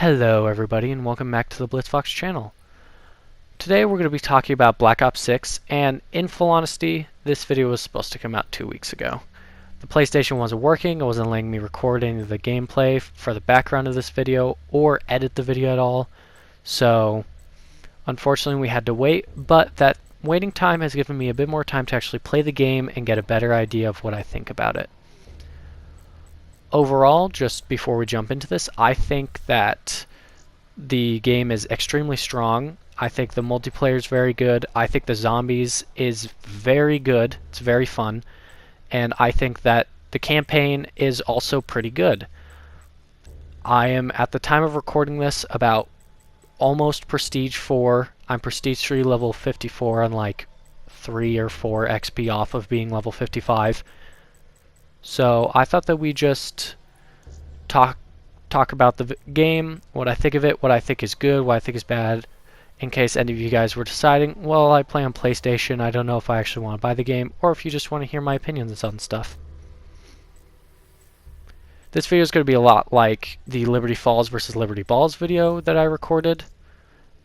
Hello everybody and welcome back to the BlitzFox channel. Today we're going to be talking about Black Ops 6, and in full honesty, this video was supposed to come out 2 weeks ago. The PlayStation wasn't working, it wasn't letting me record any of the gameplay for the background of this video or edit the video at all, so unfortunately we had to wait, but that waiting time has given me a bit more time to actually play the game and get a better idea of what I think about it. Overall, just before we jump into this, I think that the game is extremely strong. I think the multiplayer is very good. I think the zombies is very good. It's very fun. And I think that the campaign is also pretty good. I am, at the time of recording this, about almost Prestige 4. I'm Prestige 3 level 54 and like 3 or 4 XP off of being level 55. So I thought that we just talk about the game, what I think of it, what I think is good, what I think is bad, in case any of you guys were deciding, well, I play on PlayStation, I don't know if I actually want to buy the game, or if you just want to hear my opinions on stuff. This video is going to be a lot like the Liberty Falls versus Liberty Balls video that I recorded,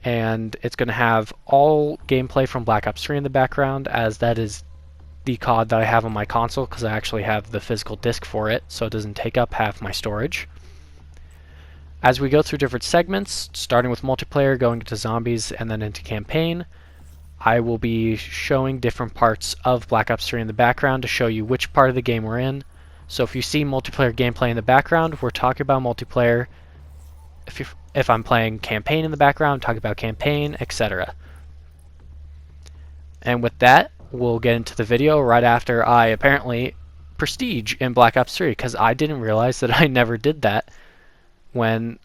and it's going to have all gameplay from Black Ops 3 in the background, as that is the COD that I have on my console, because I actually have the physical disc for it, so it doesn't take up half my storage. As we go through different segments, starting with multiplayer, going into zombies, and then into campaign, I will be showing different parts of Black Ops 3 in the background to show you which part of the game we're in. So if you see multiplayer gameplay in the background, we're talking about multiplayer. If I'm playing campaign in the background, I'm talking about campaign, etc. And with that, we'll get into the video right after I apparently prestige in Black Ops 3, because I didn't realize that I never did that when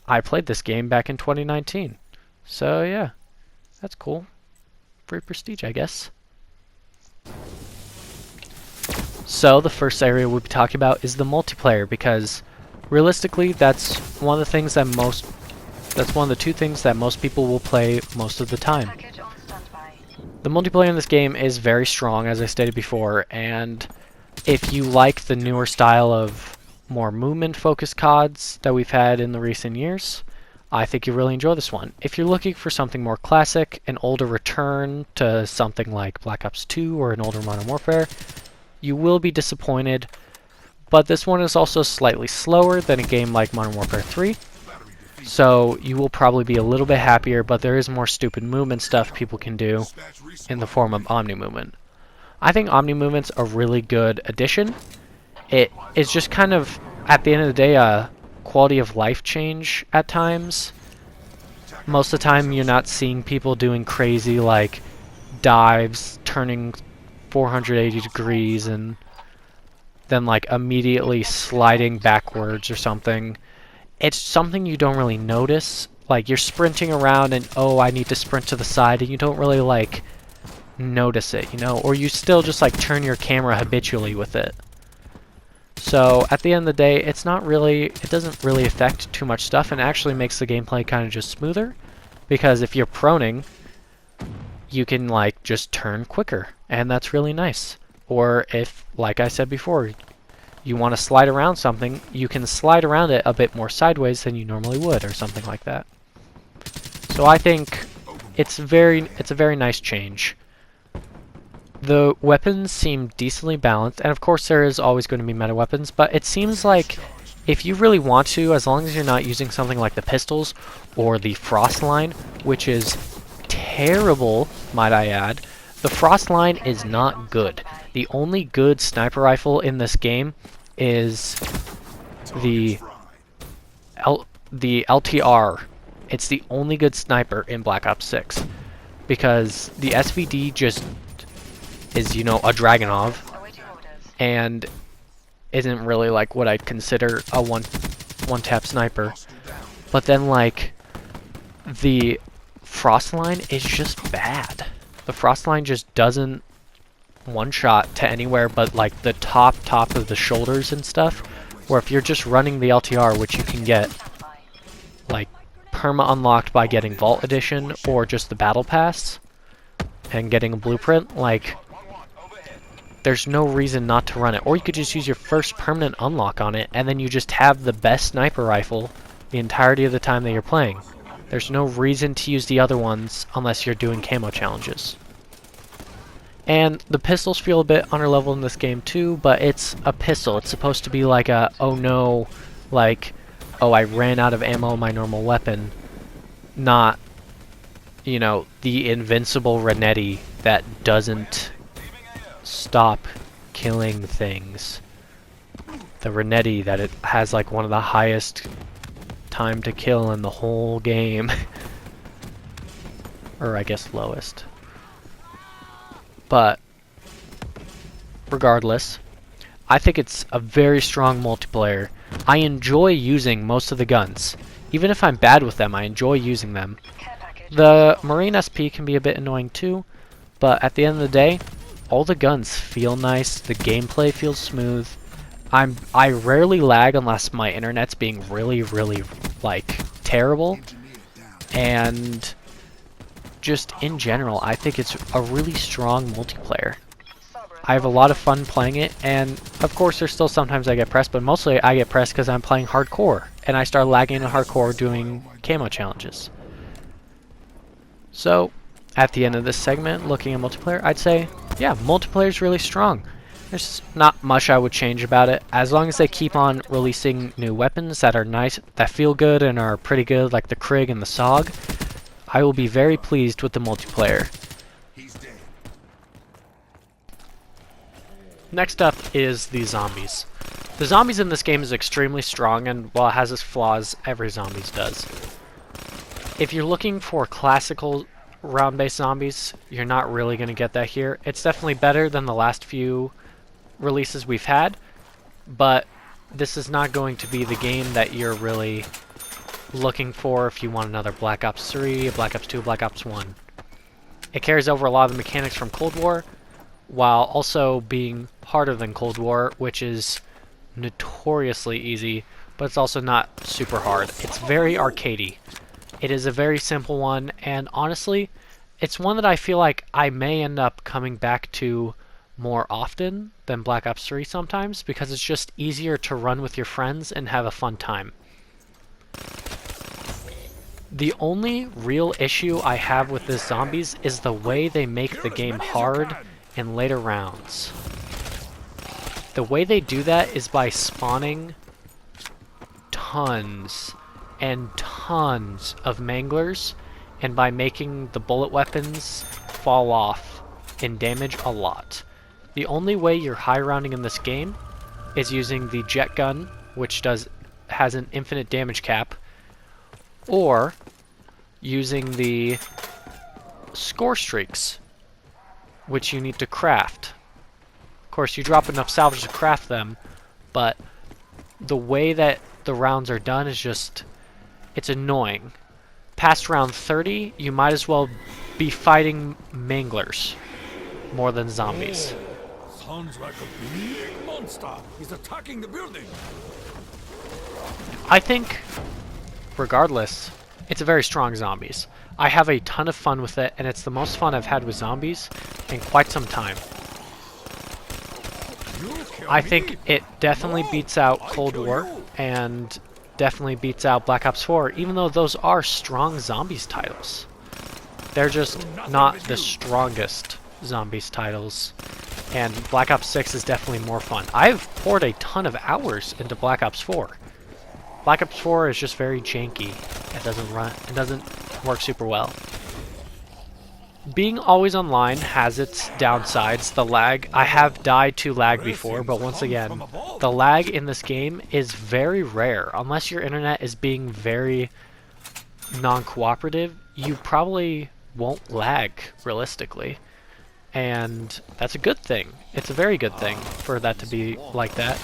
I played this game back in 2019. So yeah, that's cool. Free prestige, I guess. So the first area we'll be talking about is the multiplayer, because realistically that's one of the things that that's one of the two things that most people will play most of the time. The multiplayer in this game is very strong, as I stated before, and if you like the newer style of more movement-focused CODs that we've had in the recent years, I think you'll really enjoy this one. If you're looking for something more classic, an older return to something like Black Ops 2 or an older Modern Warfare, you will be disappointed, but this one is also slightly slower than a game like Modern Warfare 3. So you will probably be a little bit happier, but there is more stupid movement stuff people can do in the form of Omni Movement. I think Omni Movement's a really good addition. It is just kind of, at the end of the day, a quality of life change at times. Most of the time you're not seeing people doing crazy like dives, turning 480 degrees and then like immediately sliding backwards or something. It's something you don't really notice. Like, you're sprinting around and, oh, I need to sprint to the side, and you don't really, like, notice it, you know? Or you still just, like, turn your camera habitually with it. So, at the end of the day, it doesn't really affect too much stuff, and actually makes the gameplay kind of just smoother. Because if you're proning, you can, like, just turn quicker, and that's really nice. Or if, like I said before, you want to slide around something, you can slide around it a bit more sideways than you normally would, or something like that. So I think it's a very nice change. The weapons seem decently balanced, and of course there is always going to be meta weapons, but it seems like if you really want to, as long as you're not using something like the pistols or the frost line, which is terrible, might I add. The frost line is not good. The only good sniper rifle in this game is the LTR. It's the only good sniper in Black Ops 6, because the SVD just is, you know, a Dragunov, and isn't really like what I'd consider a one-tap sniper. But then like the frost line is just bad. The frost line just doesn't one-shot to anywhere but like the top of the shoulders and stuff, where if you're just running the LTR, which you can get like perma unlocked by getting Vault Edition or just the Battle Pass and getting a blueprint, like there's no reason not to run it. Or you could just use your first permanent unlock on it, and then you just have the best sniper rifle the entirety of the time that you're playing. There's no reason to use the other ones unless you're doing camo challenges. And the pistols feel a bit underleveled in this game too, but it's a pistol. It's supposed to be like a, oh no, like, oh I ran out of ammo in my normal weapon, not, you know, the invincible Renetti that doesn't stop killing things. The Renetti that it has like one of the highest time to kill in the whole game. Or I guess lowest. But regardless, I think it's a very strong multiplayer. I enjoy using most of the guns. Even if I'm bad with them, I enjoy using them. The Marine SP can be a bit annoying too, but at the end of the day, all the guns feel nice, the gameplay feels smooth. I rarely lag unless my internet's being really, like, terrible. And just in general, I think it's a really strong multiplayer. I have a lot of fun playing it, and of course there's still sometimes I get pressed, but mostly I get pressed because I'm playing hardcore, and I start lagging in hardcore doing camo challenges. So, at the end of this segment, looking at multiplayer, I'd say, yeah, multiplayer's really strong. There's not much I would change about it. As long as they keep on releasing new weapons that are nice, that feel good and are pretty good, like the Krig and the SOG, I will be very pleased with the multiplayer. Next up is the zombies. The zombies in this game is extremely strong, and while it has its flaws, every zombies does. If you're looking for classical round-based zombies, you're not really going to get that here. It's definitely better than the last few releases we've had, but this is not going to be the game that you're really looking for if you want another Black Ops 3, Black Ops 2, Black Ops 1. It carries over a lot of the mechanics from Cold War, while also being harder than Cold War, which is notoriously easy, but it's also not super hard. It's very arcadey. It is a very simple one, and honestly, it's one that I feel like I may end up coming back to more often than Black Ops 3 sometimes, because it's just easier to run with your friends and have a fun time. The only real issue I have with this zombies is the way they make the game hard in later rounds. The way they do that is by spawning tons and tons of manglers, and by making the bullet weapons fall off and damage a lot. The only way you're high rounding in this game is using the jet gun, which has an infinite damage cap, or using the score streaks, which you need to craft. Of course, you drop enough salvage to craft them, but the way that the rounds are done is just, it's annoying. Past round 30, you might as well be fighting manglers more than zombies. Sounds like a big monster. He's attacking the building. I think, regardless, it's a very strong zombies. I have a ton of fun with it, and it's the most fun I've had with zombies in quite some time. I think it definitely beats out Cold War, and definitely beats out Black Ops 4, even though those are strong zombies titles. They're just not the strongest zombies titles, and Black Ops 6 is definitely more fun. I've poured a ton of hours into Black Ops 4. Black Ops 4 is just very janky. It doesn't work super well. Being always online has its downsides. The lag, I have died to lag before, but once again, the lag in this game is very rare. Unless your internet is being very non-cooperative, you probably won't lag, realistically. And that's a good thing. It's a very good thing for that to be like that.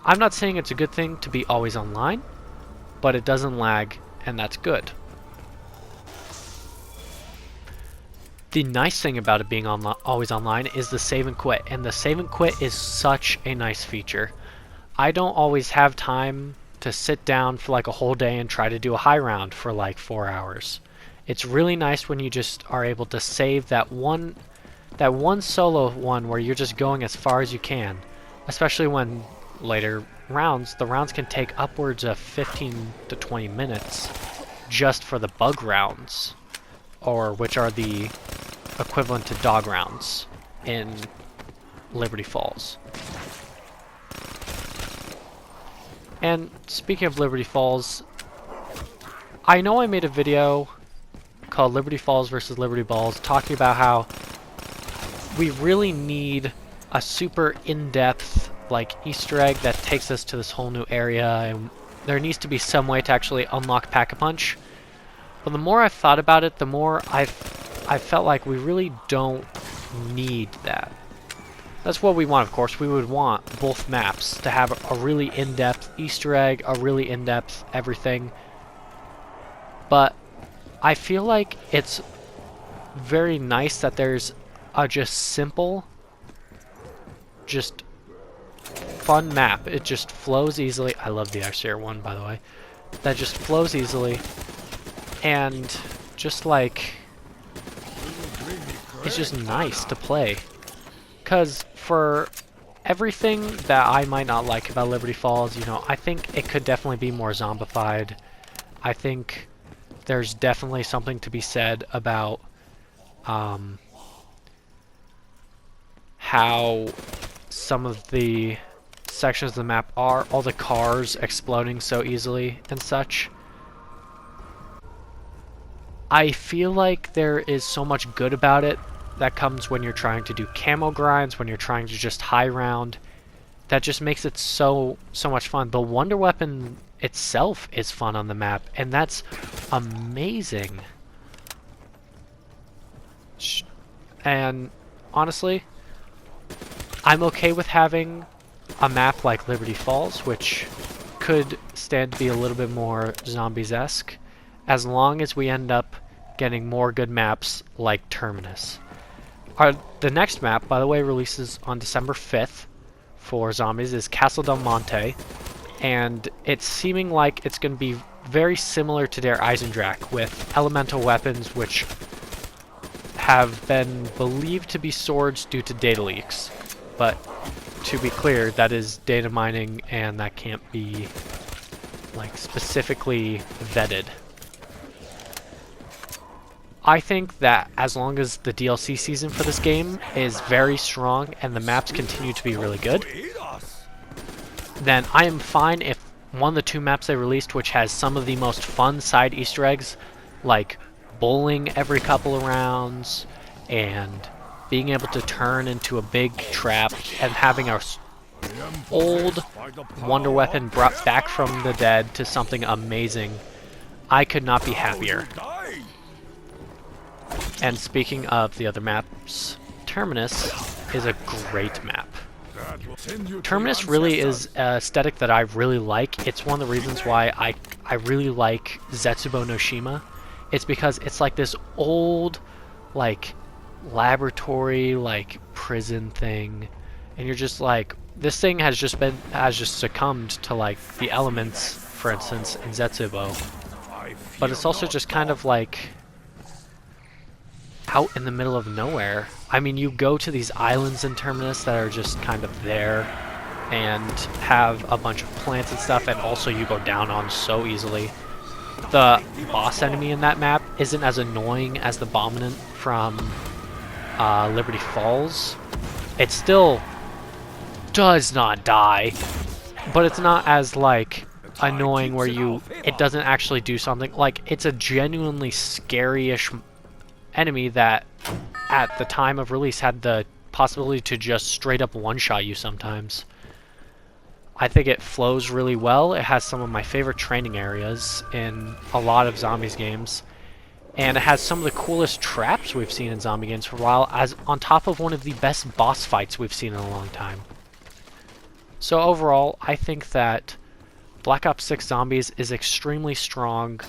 I'm not saying it's a good thing to be always online, but it doesn't lag, and that's good. The nice thing about it being always online is the save and quit, and the save and quit is such a nice feature. I don't always have time to sit down for like a whole day and try to do a high round for like 4 hours. It's really nice when you just are able to save that one solo one where you're just going as far as you can, especially when later rounds, the rounds can take upwards of 15 to 20 minutes just for the bug rounds, or which are the equivalent to dog rounds in Liberty Falls. And speaking of Liberty Falls, I know I made a video called Liberty Falls versus Liberty Balls talking about how we really need a super in-depth like Easter egg that takes us to this whole new area, and there needs to be some way to actually unlock Pack-a-Punch. But the more I've thought about it, the more I felt like we really don't need that. That's what we want, of course. We would want both maps to have a really in-depth Easter egg, a really in-depth everything. But I feel like it's very nice that there's a just simple, just fun map. It just flows easily. I love the exterior one, by the way. That just flows easily. And just like, it's just nice to play. Because for everything that I might not like about Liberty Falls, you know, I think it could definitely be more zombified. I think there's definitely something to be said about how some of the sections of the map are, all the cars exploding so easily and such. I feel like there is so much good about it that comes when you're trying to do camo grinds, when you're trying to just high round. That just makes it so much fun. The Wonder Weapon itself is fun on the map, and that's amazing. And honestly, I'm okay with having a map like Liberty Falls, which could stand to be a little bit more zombies-esque, as long as we end up getting more good maps like Terminus. The next map, by the way, releases on December 5th for zombies, is Castle Del Monte, and it's seeming like it's going to be very similar to Der Eisendrache, with elemental weapons which have been believed to be swords due to data leaks. But to be clear, that is data mining, and that can't be like specifically vetted. I think that as long as the DLC season for this game is very strong and the maps continue to be really good, then I am fine if one of the two maps they released, which has some of the most fun side Easter eggs, like bowling every couple of rounds, and being able to turn into a big trap, and having our old Wonder Weapon brought back from the dead to something amazing, I could not be happier. And speaking of the other maps, Terminus is a great map. Terminus really is an aesthetic that I really like. It's one of the reasons why I really like Zetsubo no Shima. It's because it's like this old, like, laboratory, like, prison thing. And you're just like, this thing has just succumbed to, like, the elements, for instance, in Zetsubo. But it's also just kind of like out in the middle of nowhere. I mean, you go to these islands in Terminus that are just kind of there and have a bunch of plants and stuff, and also you go down on so easily. The boss enemy in that map isn't as annoying as the Abominant from Liberty Falls. It still does not die, but it's not as, like, annoying where it doesn't actually do something. Like, it's a genuinely scary-ish enemy that at the time of release had the possibility to just straight up one-shot you sometimes. I think it flows really well. It has some of my favorite training areas in a lot of zombies games, and it has some of the coolest traps we've seen in zombie games for a while, as on top of one of the best boss fights we've seen in a long time. So overall, I think that Black Ops 6 Zombies is extremely strong,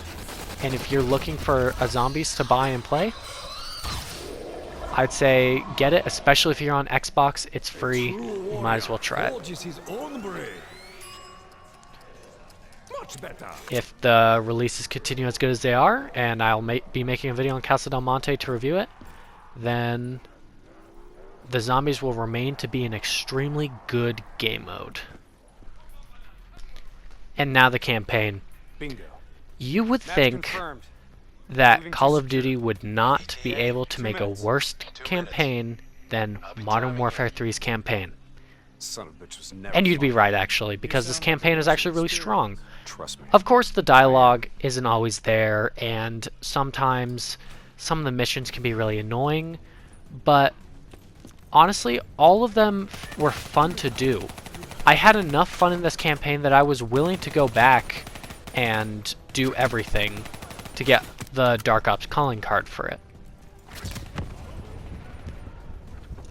and if you're looking for a zombies to buy and play, I'd say get it, especially if you're on Xbox. It's free. You might as well try it. If the releases continue as good as they are, and I'll be making a video on Casa del Monte to review it, then the zombies will remain to be an extremely good game mode. and now the campaign. Bingo. You would Match think confirmed. that Moving to Call of secure. Duty would not be able to 2 make minutes. a worse campaign than Modern Warfare 3's campaign. Son of a bitch was never And you'd be fun. right, actually, because this campaign is actually really strong. Trust me. Of course, the dialogue isn't always there, and sometimes some of the missions can be really annoying, but honestly, all of them were fun to do. I had enough fun in this campaign that I was willing to go back and do everything to get the Dark Ops calling card for it.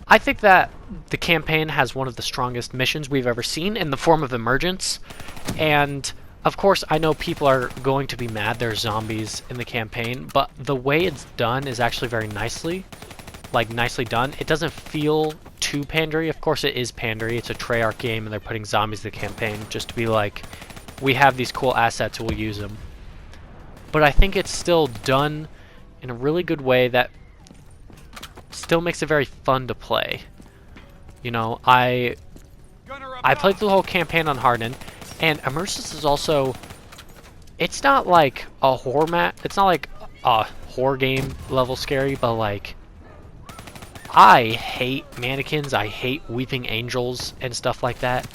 I think that the campaign has one of the strongest missions we've ever seen in the form of Emergence, and of course I know people are going to be mad there's zombies in the campaign, but the way it's done is actually very nicely done. It doesn't feel too pandery. Of course it is pandery, it's a Treyarch game and they're putting zombies in the campaign just to be like, we have these cool assets, we'll use them. But I think it's still done in a really good way that still makes it very fun to play. You know, I played through the whole campaign on Hardened, and Emergence is also, it's not like a it's not like a horror game level scary, but like, I hate mannequins, I hate weeping angels and stuff like that.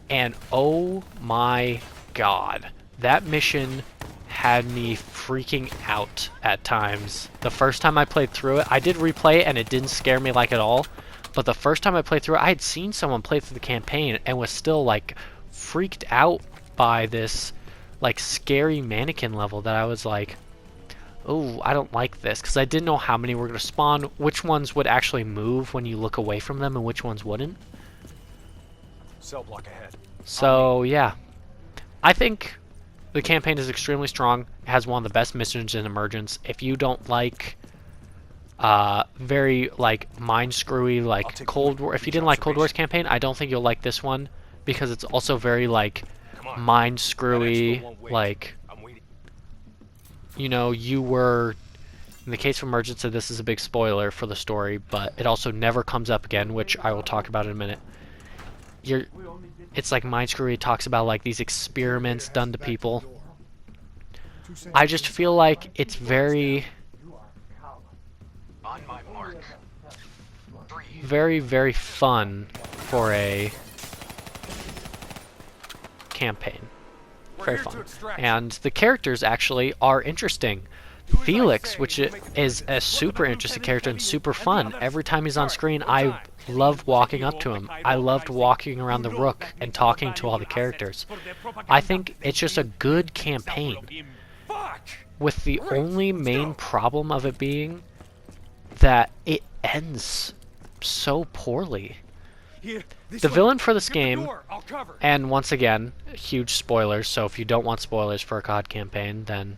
And oh my god, that mission had me freaking out at times. The first time I played through it, I did replay it and it didn't scare me like at all. But the first time I played through it, I had seen someone play through the campaign and was still like freaked out by this like scary mannequin level that I was like, oh, I don't like this, because I didn't know how many were going to spawn, which ones would actually move when you look away from them and which ones wouldn't. Cell block ahead. So yeah, I think the campaign is extremely strong. It has one of the best missions in Emergence. If you don't like very like mind screwy like Cold War, if you didn't like Cold War's campaign, I don't think you'll like this one, because it's also very like mind screwy, like, you know, you were, in the case of Emergence, this is a big spoiler for the story, but it also never comes up again, which I will talk about in a minute. It's like mind screwy. It talks about like these experiments done to people. I just feel like it's very, very fun for a campaign. Very fun. And the characters actually are interesting. Felix, which is a super interesting character and super fun. Every time he's on screen, I loved walking up to him. I loved walking around the Rook and talking to all the characters. I think it's just a good campaign, with the only main problem of it being that it ends so poorly. The villain for this game, and once again, huge spoilers, so if you don't want spoilers for a COD campaign, then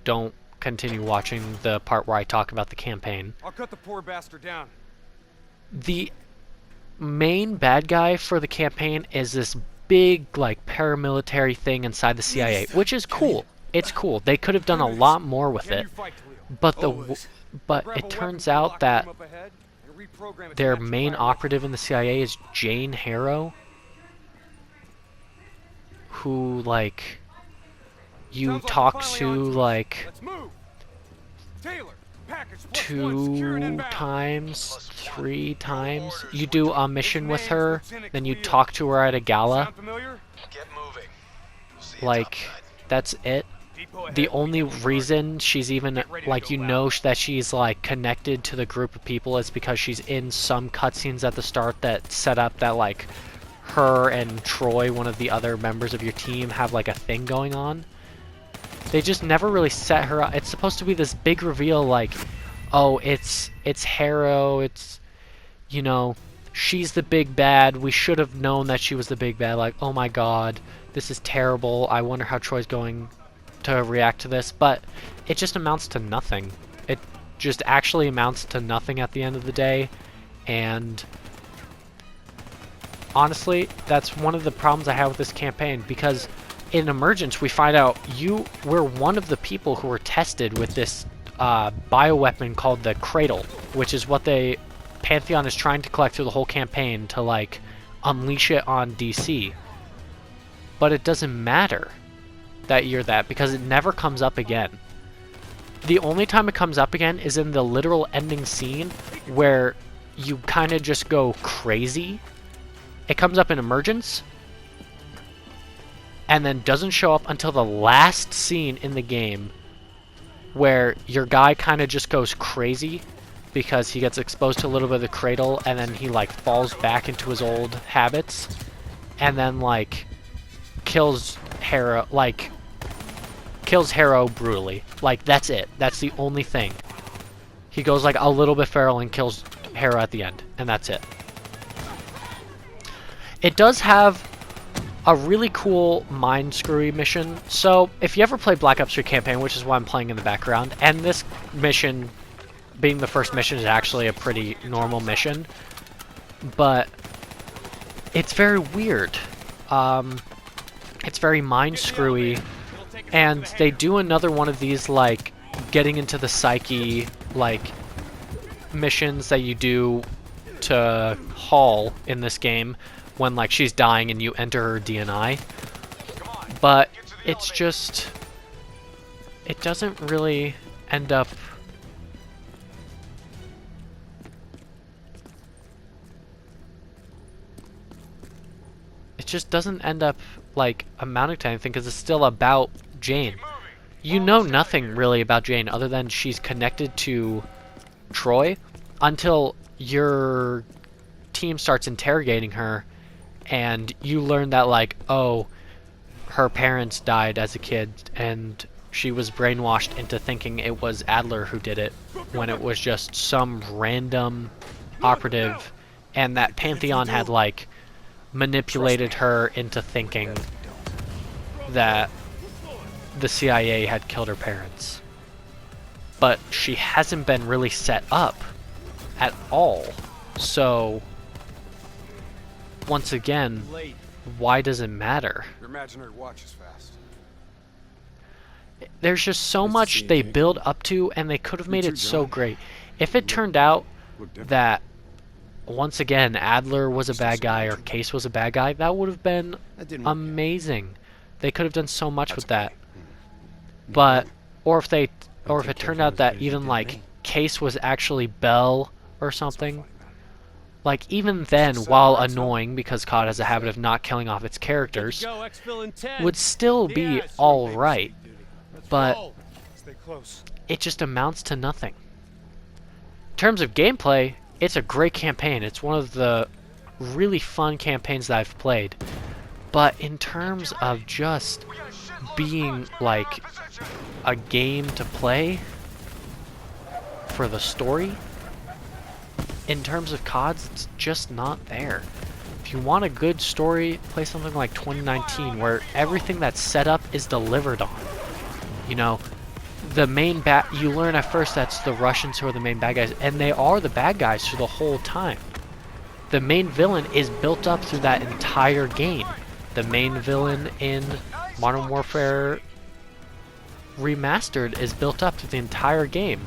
don't continue watching the part where I talk about the campaign. I'll cut the poor bastard down. The main bad guy for the campaign is this big, like, paramilitary thing inside the CIA, which is cool. It's cool. They could have done a lot more with it, but it turns out that their main operative in the CIA is Jane Harrow, who, like, you talk to, like, 2 times, 3 times. You do a mission with her, then you talk to her at a gala. Like, that's it. The only reason she's even, like, you know that she's, like, connected to the group of people is because she's in some cutscenes at the start that set up that, like, her and Troy, one of the other members of your team, have, like, a thing going on. They just never really set her up. It's supposed to be this big reveal, like, oh, it's Harrow, it's, you know, she's the big bad. We should have known that she was the big bad. Like, oh my god, this is terrible. I wonder how Troy's going to react to this. But it just amounts to nothing. It just actually amounts to nothing at the end of the day. And honestly, that's one of the problems I have with this campaign, because in Emergence we find out we're one of the people who were tested with this bioweapon called the Cradle, which is what Pantheon is trying to collect through the whole campaign to, like, unleash it on DC. but it doesn't matter that you're that because it never comes up again. The only time it comes up again is in the literal ending scene where you kind of just go crazy. It comes up in Emergence and then doesn't show up until the last scene in the game where your guy kind of just goes crazy because he gets exposed to a little bit of the cradle and then he like falls back into his old habits and then like kills Hera, like kills Harrow brutally. Like that's it. That's the only thing. He goes like a little bit feral and kills Hera at the end, and that's it. It does have a really cool mind screwy mission. So if you ever play Black Ops 3 campaign, which is why I'm playing in the background, and this mission being the first mission is actually a pretty normal mission, but it's very weird. It's very mind screwy, and they do another one of these like getting into the psyche like missions that you do to Hall in this game when like she's dying and you enter her DNI, but it's just, it doesn't really end up like amounting to anything because it's still about Jane. You know nothing really about Jane other than she's connected to Troy until your team starts interrogating her and you learn that like, oh, her parents died as a kid and she was brainwashed into thinking it was Adler who did it when it was just some random operative, and that Pantheon had like manipulated her into thinking that the CIA had killed her parents. But she hasn't been really set up at all. So once again, why does it matter? Your imaginary watch is fast. There's just so much they build up to, and they could have made it so great. If it turned out that, once again, Adler was a bad guy or Case was a bad guy, that would have been amazing. They could have done so much with that. But, or if it turned out that even like Case was actually Bell or something, like even then, while annoying because COD has a habit of not killing off its characters, would still be alright. But it just amounts to nothing. In terms of gameplay, it's a great campaign. It's one of the really fun campaigns that I've played. But in terms of just being like a game to play for the story, in terms of CODs, it's just not there. If you want a good story, play something like 2019 where everything that's set up is delivered on. You know, the main you learn at first that's the Russians who are the main bad guys, and they are the bad guys for the whole time. The main villain is built up through that entire game. The main villain in Modern Warfare Remastered is built up through the entire game.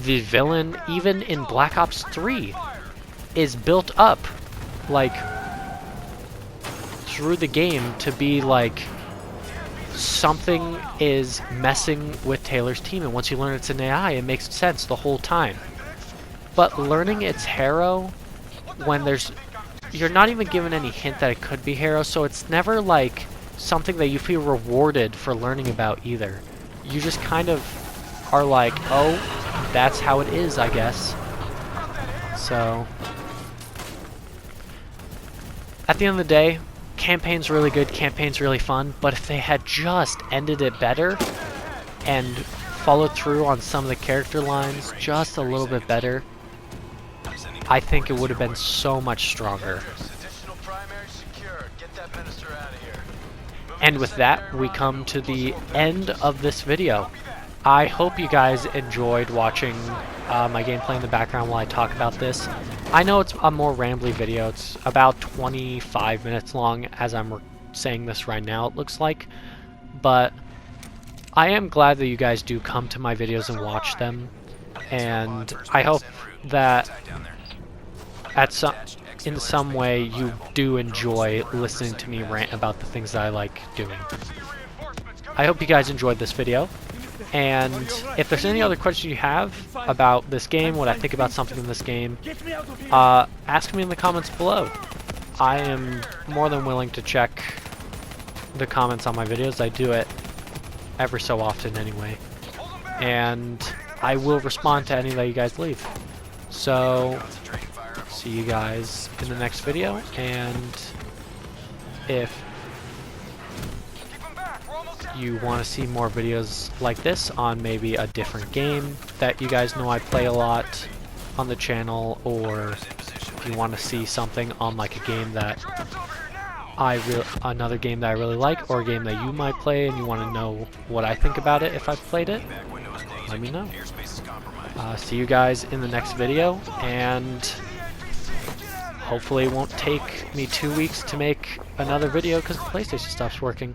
The villain, even in Black Ops 3, is built up, like, through the game to be, like, something is messing with Taylor's team, and once you learn it's an AI, it makes sense the whole time. But learning it's Harrow, when you're not even given any hint that it could be Harrow, so it's never, like, something that you feel rewarded for learning about either. You just kind of are like, oh, that's how it is, I guess. So, at the end of the day, campaign's really good, campaign's really fun, but if they had just ended it better and followed through on some of the character lines just a little bit better, I think it would have been so much stronger. And with that, we come to the end of this video. I hope you guys enjoyed watching my gameplay in the background while I talk about this. I know it's a more rambly video. It's about 25 minutes long as I'm saying this right now, it looks like. But I am glad that you guys do come to my videos and watch them. And I hope that in some way you do enjoy listening to me rant about the things that I like doing. I hope you guys enjoyed this video, and if there's any other questions you have about this game, what I think about something in this game, ask me in the comments below. I am more than willing to check the comments on my videos. I do it every so often anyway, and I will respond to any that you guys leave. So, see you guys in the next video, and if you want to see more videos like this on maybe a different game that you guys know I play a lot on the channel, or if you want to see something on like a game that another game that I really like, or a game that you might play and you want to know what I think about it if I've played it, let me know. See you guys in the next video, and hopefully it won't take me 2 weeks to make another video because the PlayStation stops working.